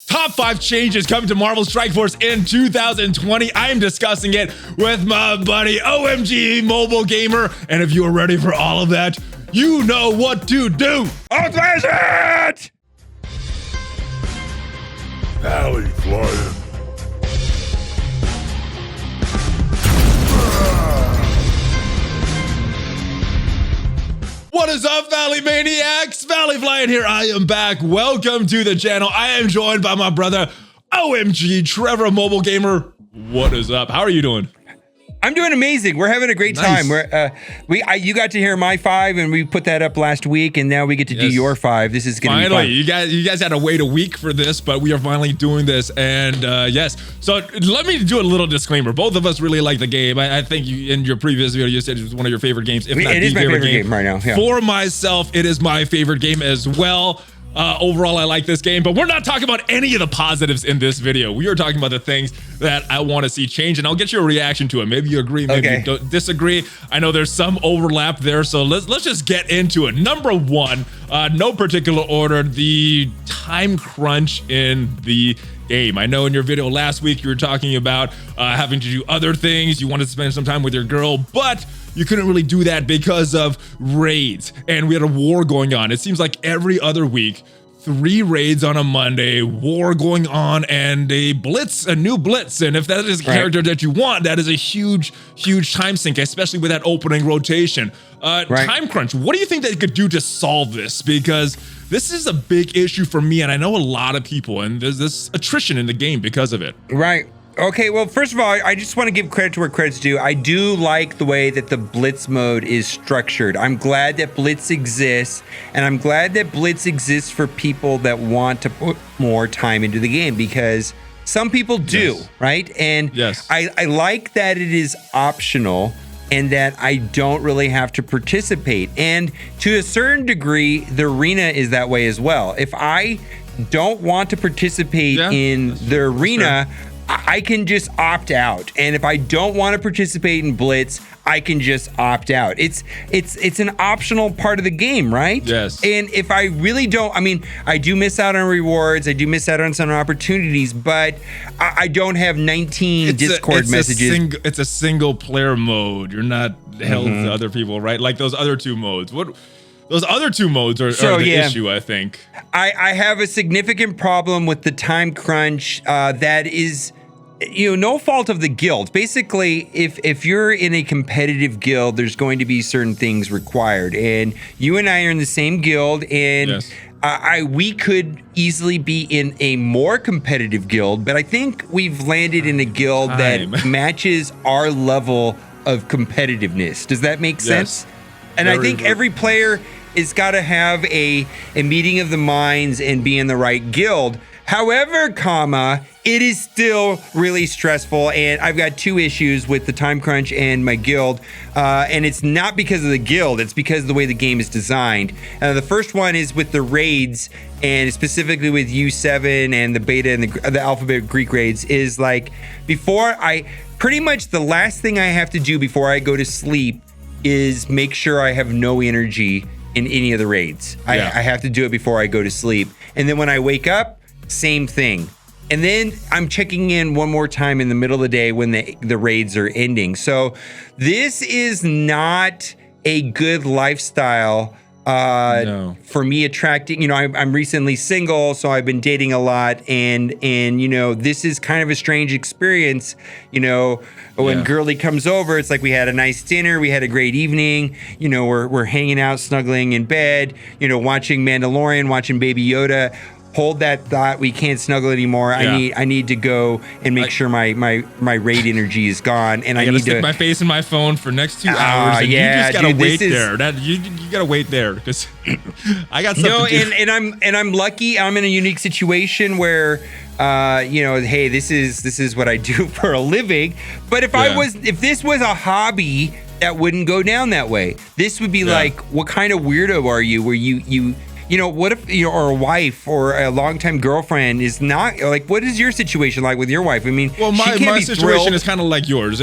Top 5 changes coming to Marvel Strike Force in 2020. I am discussing it with my buddy OhEmGee MobileGamer. And if you are ready for all of that, you know what to do. Smash it! ValleyFlyin. What is up, Valley Maniacs? ValleyFlyin here. I am back. Welcome to the channel. I am joined by my brother, OhEmGee, Trevor MobileGamer. What is up? How are you doing? I'm doing amazing. We're having a great time. You got to hear my 5, and we put that up last week, and now we get to do your 5. This is going to be fun. You guys had to wait a week for this, but we are finally doing this. And yes, so let me do a little disclaimer. Both of us really like the game. I think you, in your previous video, you said it was one of your favorite games. If not it is my favorite game right now. Yeah. For myself, it is my favorite game as well. Overall, I like this game, but we're not talking about any of the positives in this video. We are talking about the things that I want to see change, and I'll get your reaction to it. Maybe you agree, maybe you don't disagree. I know there's some overlap there, so let's just get into it. Number 1, no particular order, the time crunch in the game. I know in your video last week you were talking about having to do other things. You wanted to spend some time with your girl, but you couldn't really do that because of raids, and we had a war going on. It seems like every other week, 3 raids on a Monday, war going on, and a new blitz. And if that is a character that you want, that is a huge time sink, especially with that opening rotation. Time crunch. What do you think they could do to solve this? Because this is a big issue for me, and I know a lot of people, and there's this attrition in the game because of it. Right. Okay, well, first of all, I just want to give credit to where credit's due. I do like the way that the Blitz mode is structured. I'm glad that Blitz exists, and I'm glad that Blitz exists for people that want to put more time into the game, because some people do, right? And I like that it is optional and that I don't really have to participate. And to a certain degree, the arena is that way as well. If I don't want to participate in the arena, I can just opt out. And if I don't want to participate in Blitz, I can just opt out. It's an optional part of the game, right? Yes. And if I really don't, I mean, I do miss out on rewards, I do miss out on some opportunities, but I don't have 19 Discord messages. It's a single player mode. You're not held to other people, right? Like those other 2 modes. Those other 2 modes are the issue, I think. I have a significant problem with the time crunch that is, no fault of the guild. Basically, if you're in a competitive guild, there's going to be certain things required. And you and I are in the same guild, and we could easily be in a more competitive guild, but I think we've landed in a guild that matches our level of competitiveness. Does that make sense? And I think every player is got to have a meeting of the minds and be in the right guild. However, it is still really stressful, and I've got 2 issues with the time crunch and my guild, and it's not because of the guild, it's because of the way the game is designed. The first one is with the raids, and specifically with U7 and the beta and the alphabet Greek raids, is like, pretty much the last thing I have to do before I go to sleep is make sure I have no energy in any of the raids. I have to do it before I go to sleep. And then when I wake up, same thing. And then I'm checking in one more time in the middle of the day when the raids are ending. So this is not a good lifestyle for me attracting. I'm recently single, so I've been dating a lot, and this is kind of a strange experience. When girly comes over, it's like we had a nice dinner, we had a great evening. We're hanging out, snuggling in bed. Watching Mandalorian, watching Baby Yoda. Hold that thought. We can't snuggle anymore. I need to go and make sure my raid energy is gone. And I need to stick my face in my phone for next 2 hours. And you just gotta wait there. You gotta wait there because I got something. And I'm lucky. I'm in a unique situation where hey, this is what I do for a living. But if this was a hobby, that wouldn't go down that way. This would be like, what kind of weirdo are you? Where you what if or a wife or a longtime girlfriend is not like? What is your situation like with your wife? I mean, well, my situation is kind of like yours.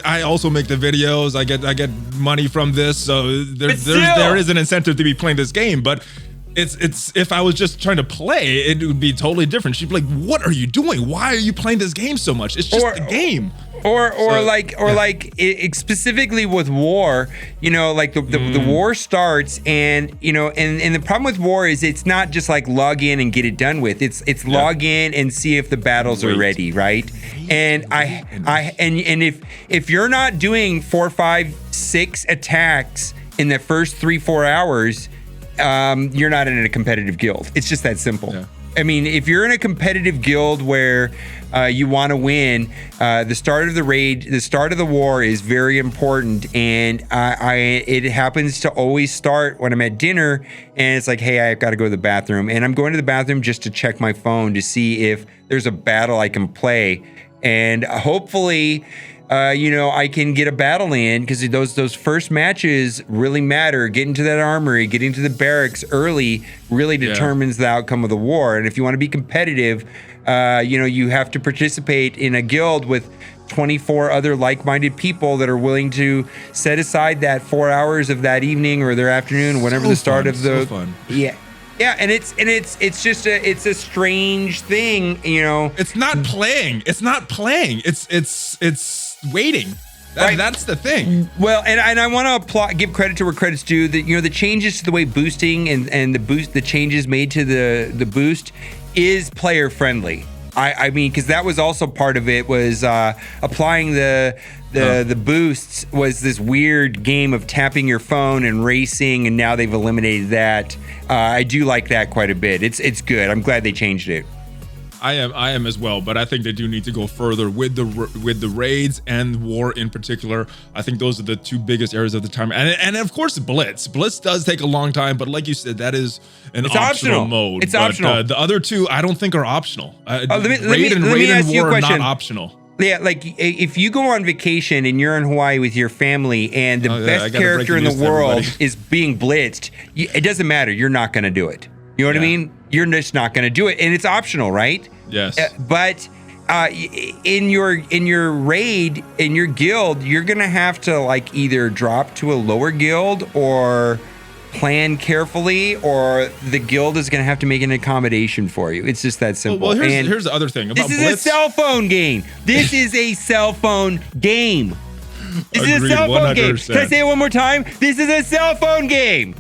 I also make the videos. I get money from this, so there is an incentive to be playing this game. But it's if I was just trying to play, it would be totally different. She'd be like, "What are you doing? Why are you playing this game so much? It's just a game." Specifically with war, you know, like the war starts, and you know, and the problem with war is it's not just like log in and get it done with. It's log in and see if the battles are ready, right? And if you're not doing 4, 5, 6 attacks in the first 3, 4 hours, you're not in a competitive guild. It's just that simple. Yeah. I mean, if you're in a competitive guild where you want to win, the start of the raid, the start of the war is very important. And it happens to always start when I'm at dinner and it's like, hey, I've got to go to the bathroom. And I'm going to the bathroom just to check my phone to see if there's a battle I can play. And hopefully, you know, I can get a battle in, because those first matches really matter. Getting to that armory, getting to the barracks early really determines the outcome of the war. And if you want to be competitive, you know, you have to participate in a guild with 24 other like-minded people that are willing to set aside that 4 hours of that evening or their afternoon, whenever the start of the Yeah, and it's just a strange thing, you know. It's not playing. It's waiting. That's the thing. Well, and I want to give credit to where credit's due. That, you know, the changes to the way boosting and the changes made to the boost is player friendly. I mean, because that was also part of it, was applying the boosts was this weird game of tapping your phone and racing, and now they've eliminated that. I do like that quite a bit. It's good. I'm glad they changed it. I am as well, but I think they do need to go further with the raids and war in particular. I think those are the two biggest areas of the time, and of course Blitz. Blitz does take a long time, but like you said, that is an optional mode. It's optional. The other two, I don't think are optional. Raid and war are not optional. Yeah, like if you go on vacation and you're in Hawaii with your family, and the best character in the world is being blitzed, it doesn't matter. You're not going to do it. You know what I mean? You're just not going to do it, and it's optional, right? Yes. But in your raid, in your guild, you're going to have to like either drop to a lower guild or plan carefully, or the guild is going to have to make an accommodation for you. It's just that simple. Well, here's the other thing about Blitz. This is a cell phone game. This is a cell phone game. This is a cell phone 100%. Game. Can I say it one more time? This is a cell phone game.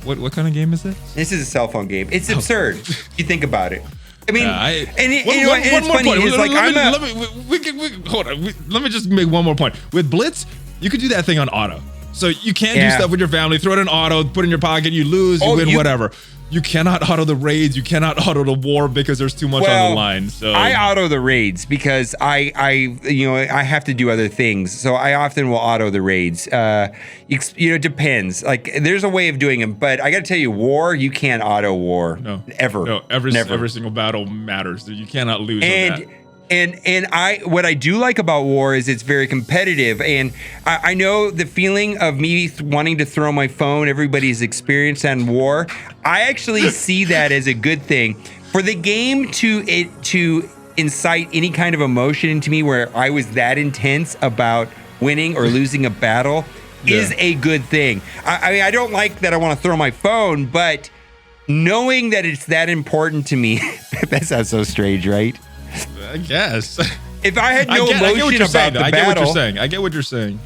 What kind of game is this? This is a cell phone game. It's absurd. You think about it. I mean, one more point. Hold on. Let me just make one more point. With Blitz, you could do that thing on auto. So you can't do stuff with your family. Throw it in auto, put it in your pocket, you lose, you win, whatever. You cannot auto the raids. You cannot auto the war because there's too much on the line. So I auto the raids because I have to do other things. So I often will auto the raids. It depends. Like, there's a way of doing them, but I got to tell you, war, you can't auto war. No, ever. No, every single battle matters. You cannot lose on that. And what I do like about war is it's very competitive, and I know the feeling of me wanting to throw my phone. Everybody's experienced on war. I actually see that as a good thing for the game to incite any kind of emotion into me where I was that intense about winning or losing a battle is a good thing. I mean, I don't like that I want to throw my phone, but knowing that it's that important to me, that sounds so strange, right? I guess. If I had no emotion about the battle, I get what you're saying.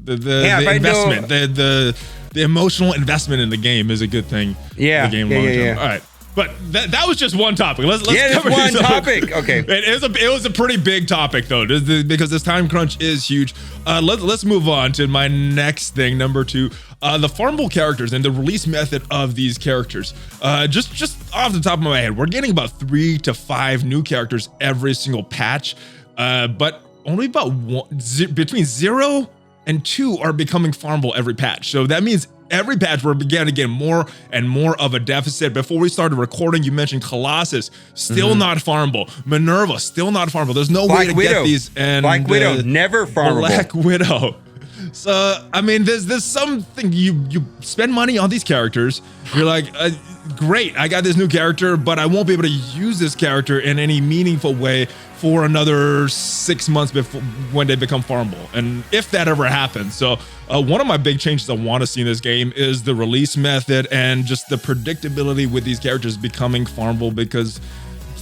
The investment, the emotional investment in the game is a a good game long term. All right. But that was just one topic. Let's cover one topic. Okay. It was a pretty big topic though, because this time crunch is huge. Let's move on to my next thing, number 2. The farmable characters and the release method of these characters. Just off the top of my head, we're getting about 3 to 5 new characters every single patch, but only about between 0 and 2 are becoming farmable every patch. So that means every patch we're beginning to get more and more of a deficit. Before we started recording, you mentioned Colossus, still not farmable. Minerva, still not farmable. There's no way to get these. And Black Widow, never farmable. Black Widow. So I mean, there's something you spend money on these characters. You're like, great, I got this new character, but I won't be able to use this character in any meaningful way for another 6 months before when they become farmable, and if that ever happens. So one of my big changes I want to see in this game is the release method and just the predictability with these characters becoming farmable, because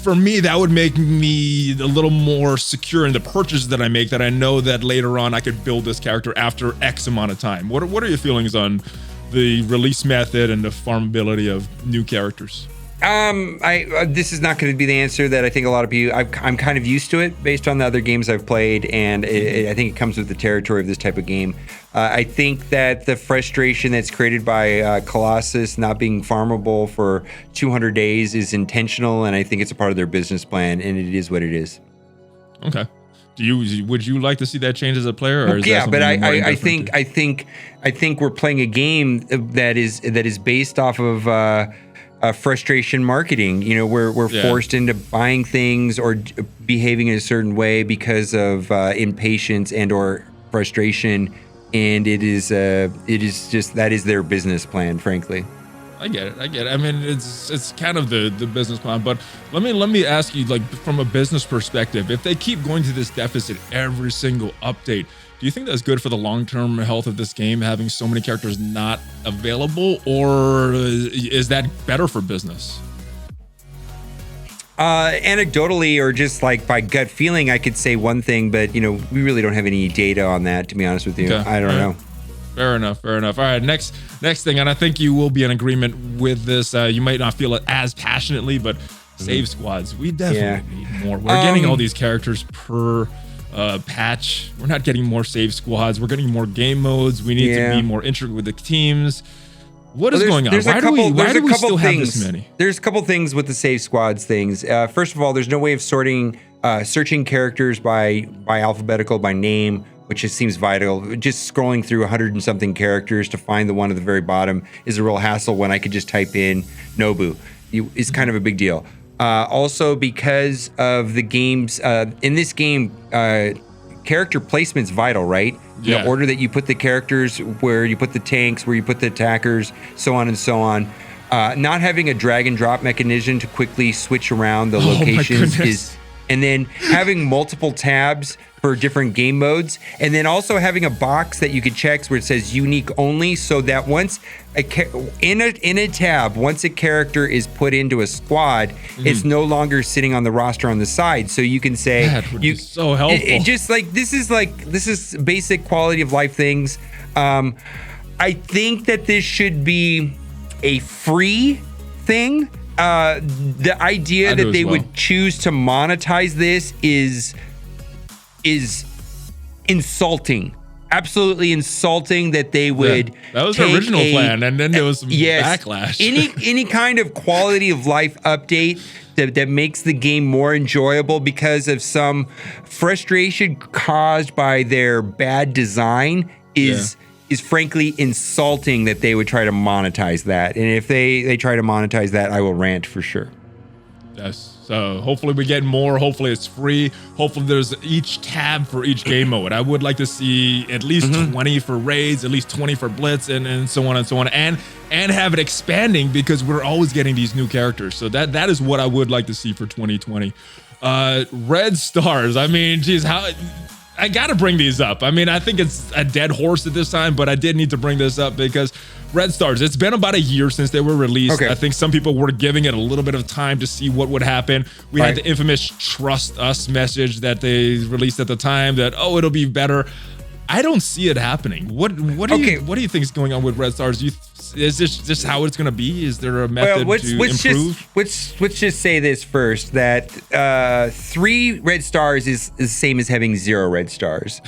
for me, that would make me a little more secure in the purchases that I make, that I know that later on I could build this character after X amount of time. What are your feelings on the release method and the farmability of new characters? This is not going to be the answer that I think a lot of people. I'm kind of used to it based on the other games I've played, and I think it comes with the territory of this type of game. I think that the frustration that's created by Colossus not being farmable for 200 days is intentional, and I think it's a part of their business plan, and it is what it is. Okay. Would you like to see that change as a player? Or is yeah, that but I think we're playing a game that is based off of frustration marketing. You know, we're forced into buying things or behaving in a certain way because of impatience and or frustration, and it is just that is their business plan, frankly. I get it. I mean, it's kind of the business plan, but let me ask you, like, from a business perspective, if they keep going to this deficit every single update, do you think that's good for the long-term health of this game, having so many characters not available, or is that better for business? Anecdotally, or just like by gut feeling, I could say one thing, but you know, we really don't have any data on that, to be honest with you. Okay. I don't know. Fair enough. All right, next thing, and I think you will be in agreement with this. You might not feel it as passionately, but save squads, we definitely need more. We're getting all these characters per patch. We're not getting more save squads. We're getting more game modes. We need to be more intricate with the teams. What is going on? Why do we still have this many? There's a couple things with the save squads things. First of all, there's no way of searching characters by alphabetical, by name, which just seems vital. Just scrolling through 100 and something characters to find the one at the very bottom is a real hassle when I could just type in Nobu. It's kind of a big deal. Also, because of the games, in this game, character placement's vital, right? Yeah. The order that you put the characters, where you put the tanks, where you put the attackers, so on and so on. Not having a drag and drop mechanism to quickly switch around the locations is, and then having multiple tabs for different game modes, and then also having a box that you can check where it says unique only, so that once in a tab, once a character is put into a squad, it's no longer sitting on the roster on the side, so you can say that would be so helpful. It just this is basic quality of life things. I think that this should be a free thing. The idea that they would choose to monetize this is insulting. Absolutely insulting that they would. That was the original plan, and then there was some backlash. Any kind of quality of life update that makes the game more enjoyable because of some frustration caused by their bad design is frankly insulting that they would try to monetize that. And if they try to monetize that, I will rant for sure. Yes. So hopefully we get more. Hopefully it's free. Hopefully there's each tab for each game mode. I would like to see at least 20 for raids, at least 20 for blitz, and so on and so on, and have it expanding, because we're always getting these new characters. So that is what I would like to see for 2020. Red stars. I mean, geez, how I gotta bring these up. I mean, I think it's a dead horse at this time, but I did need to bring this up because Red Stars, it's been about a year since they were released. Okay. I think some people were giving it a little bit of time to see what would happen. We had the infamous trust us message that they released at the time that, oh, it'll be better. I don't see it happening. What do you think is going on with Red Stars? Is this just how it's going to be? Is there a method to improve? Let's just say this first, that 3 red stars is the same as having 0 red stars.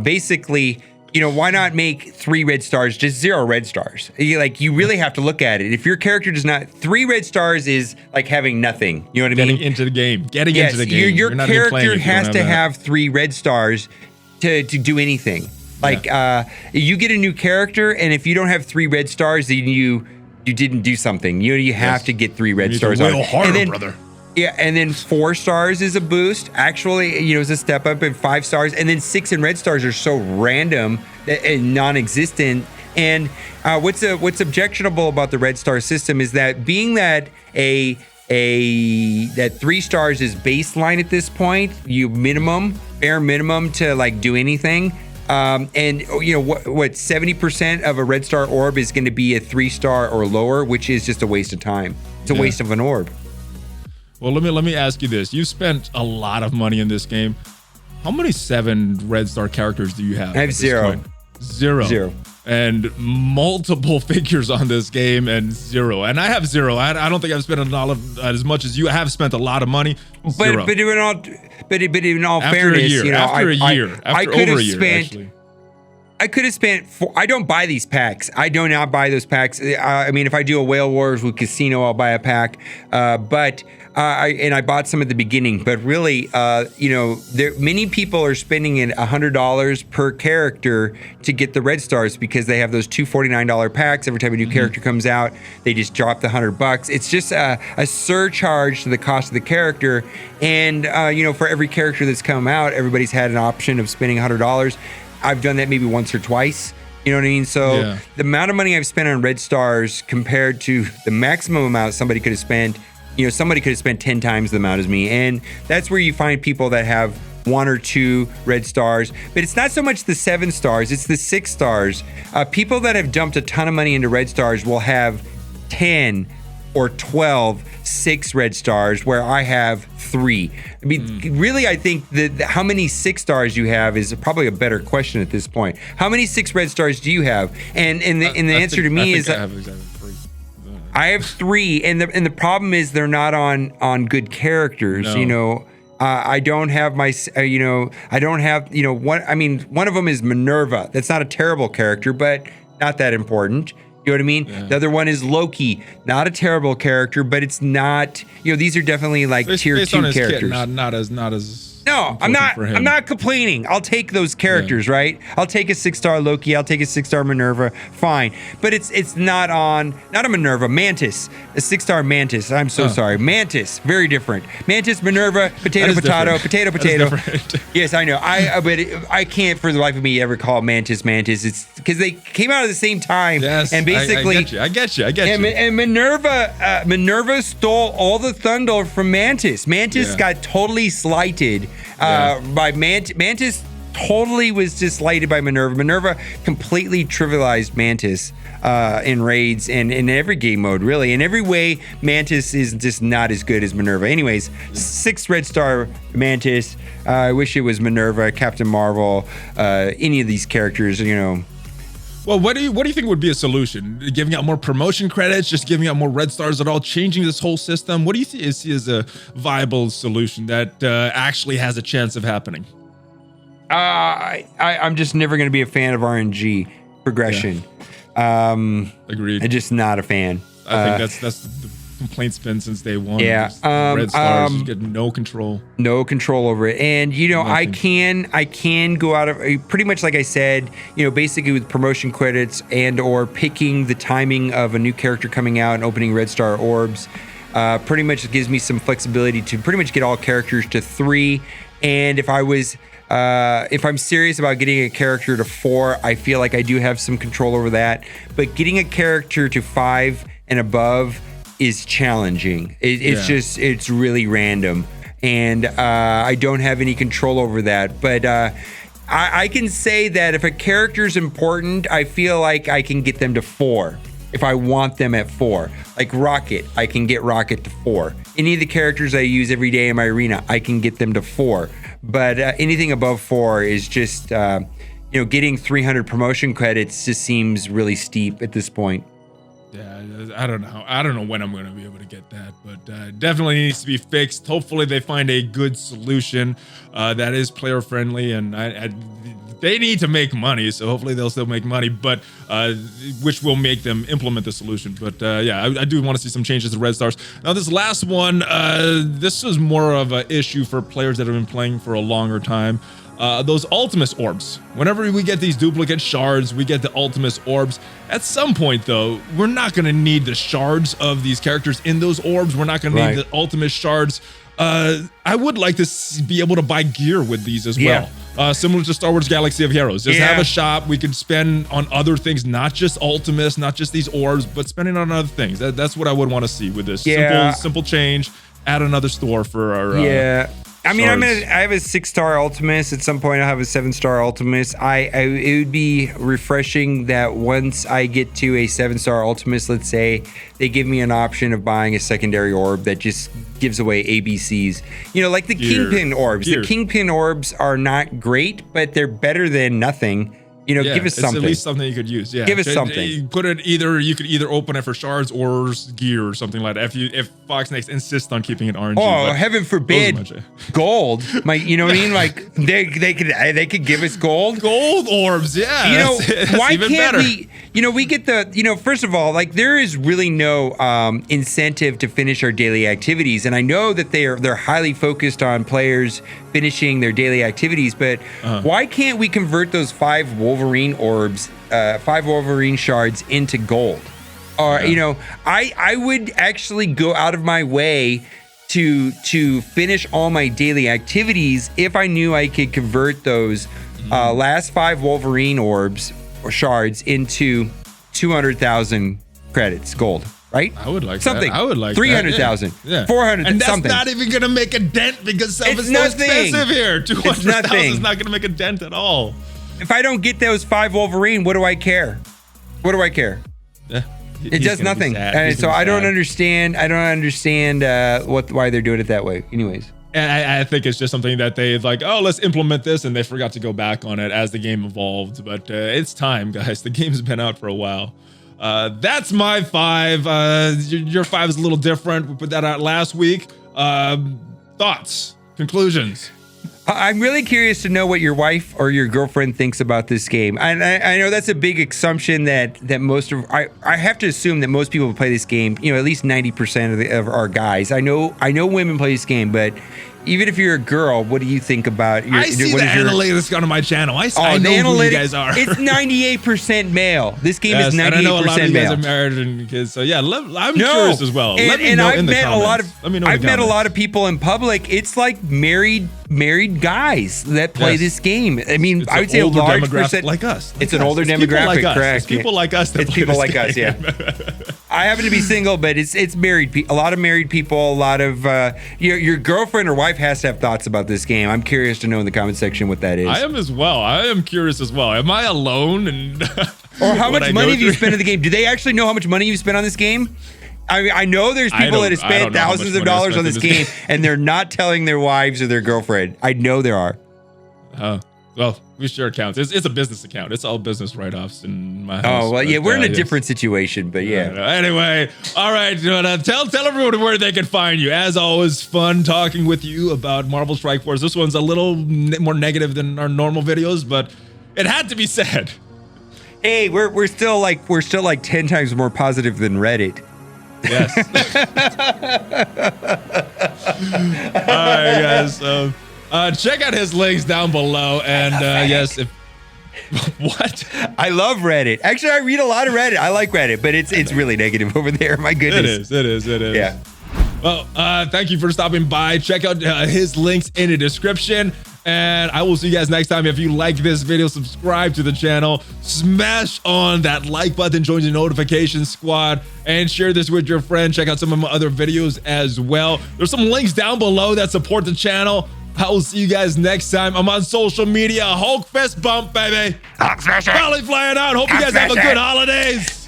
Basically, you know, why not make 3 red stars, just 0 red stars? You really have to look at it. If your character does not, 3 red stars is like having nothing. You know what I mean? Getting into the game. Your character has to have 3 red stars to do anything. You get a new character, and if you don't have 3 red stars, then you didn't do something. You have to get 3 red stars. Harder, brother. Yeah, and then 4 stars is a boost. Actually, is a step up, and 5 stars, and then 6 and red stars are so random and non-existent. And what's objectionable about the red star system is that being that that 3 stars is baseline at this point, bare minimum to like do anything. And what 70% of a red star orb is going to be a 3 star or lower, which is just a waste of time. It's a waste of an orb. Well, let me ask you this. You spent a lot of money in this game. How many 7 red star characters do you have? I have 0. 0. And multiple figures on this game and 0. And I have 0. I don't think I've spent as much as you have spent a lot But in all fairness, after over a year, I could have spent. I don't buy these packs. I do not buy those packs. I mean, if I do a Whale Wars with Casino, I'll buy a pack. I bought some at the beginning. But really, many people are spending $100 per character to get the red stars because they have those two $49 packs. Every time a new character comes out, they just drop the $100. It's just a surcharge to the cost of the character. And for every character that's come out, everybody's had an option of spending $100. I've done that maybe once or twice. You know what I mean? So the amount of money I've spent on red stars compared to the maximum amount somebody could have spent, somebody could have spent 10 times the amount as me. And that's where you find people that have 1 or 2 red stars. But it's not so much the 7 stars, it's the 6 stars. People that have dumped a ton of money into red stars will have 10 or 12 6 red stars, where I have 3. I mean, really, I think that how many 6 stars you have is probably a better question at this point. How many 6 red stars do you have? And the answer to me is I have exactly 3. I have 3, and the problem is they're not on good characters. No. I don't have my, I don't have, one of them is Minerva. That's not a terrible character, but not that important. You know what I mean? Yeah. The other one is Loki. Not a terrible character, but it's not. These are definitely like tier 2 characters. Kit, not as. No, I'm not complaining. I'll take those characters, right? I'll take a 6-star Loki. I'll take a 6-star Minerva. Fine, but it's not a Minerva. Mantis, a 6-star Mantis. I'm so sorry. Mantis, very different. Mantis, Minerva, potato. Yes, I know. But I can't for the life of me ever call Mantis. It's because they came out at the same time. Yes, and basically, I get you. And Minerva stole all the thunder from Mantis. Mantis got totally slighted. By Mantis totally was just slighted by Minerva. Minerva completely trivialized Mantis in raids and in every game mode, really. In every way, Mantis is just not as good as Minerva. Anyways, 6 red star Mantis. I wish it was Minerva, Captain Marvel, any of these characters, Well, what do you think would be a solution? Giving out more promotion credits, just giving out more red stars at all, changing this whole system? What do you see as a viable solution that actually has a chance of happening? I'm just never going to be a fan of RNG progression. Agreed. I'm just not a fan. I think that's the complaint's been since day one. Yeah. Red stars, you get no control. No control over it. And I can go out of pretty much like I said, basically with promotion credits and or picking the timing of a new character coming out and opening red star orbs. Pretty much gives me some flexibility to pretty much get all characters to 3. And if I'm serious about getting a character to 4, I feel like I do have some control over that. But getting a character to 5 and above is challenging. It's really random, and I don't have any control over that. But I can say that if a character is important, I feel like I can get them to 4 if I want them at 4. Like Rocket, I can get Rocket to 4. Any of the characters I use every day in my arena, I can get them to 4. But anything above 4 is just getting 300 promotion credits just seems really steep at this point. Yeah, I don't know when I'm going to be able to get that, but definitely needs to be fixed. Hopefully they find a good solution that is player friendly. And they need to make money, so hopefully they'll still make money, but which will make them implement the solution. But yeah, I do want to see some changes to red stars. Now this last one, this is more of an issue for players that have been playing for a longer time. Those Ultimus orbs. Whenever we get these duplicate shards, we get the Ultimus orbs. At some point, though, we're not going to need the shards of these characters in those orbs. We're not going to need the Ultimus shards. I would like to be able to buy gear with these as well. Similar to Star Wars Galaxy of Heroes. Just have a shop we could spend on other things, not just Ultimus, not just these orbs, but spending on other things. That's what I would want to see with this. Simple change. Add another store for our I mean, I have a 6-star Ultimus. At some point, I'll have a 7-star Ultimus. It would be refreshing that once I get to a 7-star Ultimus, let's say, they give me an option of buying a secondary orb that just gives away ABCs. You know, like the Kingpin orbs. The Kingpin orbs are not great, but they're better than nothing. You know, give us something. At least something you could use. Yeah, give us something. You put it you could either open it for shards or gear or something like that. If Foxnext insists on keeping it RNG. Oh, heaven forbid, gold. You know what I mean? Like they could give us gold. Gold orbs. Yeah. You know, why can't we? You know, we get the. You know, first of all, like there is really no incentive to finish our daily activities, and I know that they're highly focused on players finishing their daily activities, but why can't we convert those 5 Wolverine orbs, 5 Wolverine shards into gold? Or you know, I would actually go out of my way to finish all my daily activities if I knew I could convert those last 5 Wolverine orbs or shards into 200,000 credits gold. Right? I would like something. That. I would like 300,000, 400, and that's something. not even gonna make a dent because stuff is so expensive here. 200,000 is not gonna make a dent at all. If I don't get those 5 Wolverine, what do I care? What do I care? It does nothing. And so I don't understand. I don't understand why they're doing it that way. Anyways. And I think it's just something that they like, oh, let's implement this, and they forgot to go back on it as the game evolved. But it's time, guys. The game's been out for a while. That's my 5. Your 5 is a little different. We put that out last week. Thoughts, conclusions. I'm really curious to know what your wife or your girlfriend thinks about this game. And I know that's a big assumption that most of I have to assume that most people who play this game, you know, at least 90% of our guys. I know women play this game, but even if you're a girl, what do you think about? I see the analytics on my channel. I know who you guys are. It's 98% male. This game is 98% male. And I know a lot of you guys are married and kids. So yeah, I'm curious as well. Let me know in the comments. I've met a lot of people in public. It's like married guys that play this game. I mean, it's I would say a large percent like us. It's an older demographic, correct? It's people like us. It's people like us. Yeah. I happen to be single, but it's married people. A lot of married people. A lot of your girlfriend or wife has to have thoughts about this game. I'm curious to know in the comment section what that is. I am as well. I am curious as well. Am I alone? And or how much money have you spent on the game? Do they actually know how much money you've spent on this game? I mean, I know there's people that have spent thousands of dollars on this game, and they're not telling their wives or their girlfriend. I know there are. Well, we share accounts. It's a business account. It's all business write-offs in my house. Oh, well, yeah, we're in a different situation, but yeah. Anyway, all right, tell everyone where they can find you. As always, fun talking with you about Marvel Strike Force. This one's a little more negative than our normal videos, but it had to be said. Hey, we're still like 10 times more positive than Reddit. Yes. All right, guys. So check out his links down below. And yes, if what? I love Reddit. Actually, I read a lot of Reddit. I like Reddit, but it's really negative over there. My goodness. It is. Yeah. Well, thank you for stopping by. Check out his links in the description. And I will see you guys next time. If you like this video, subscribe to the channel, smash on that like button, join the notification squad, and share this with your friend. Check out some of my other videos as well. There's some links down below that support the channel. I will see you guys next time. I'm on social media. Hulk fist bump, baby. Hulk smash it. ValleyFlyin out. Hope you guys have a good holidays.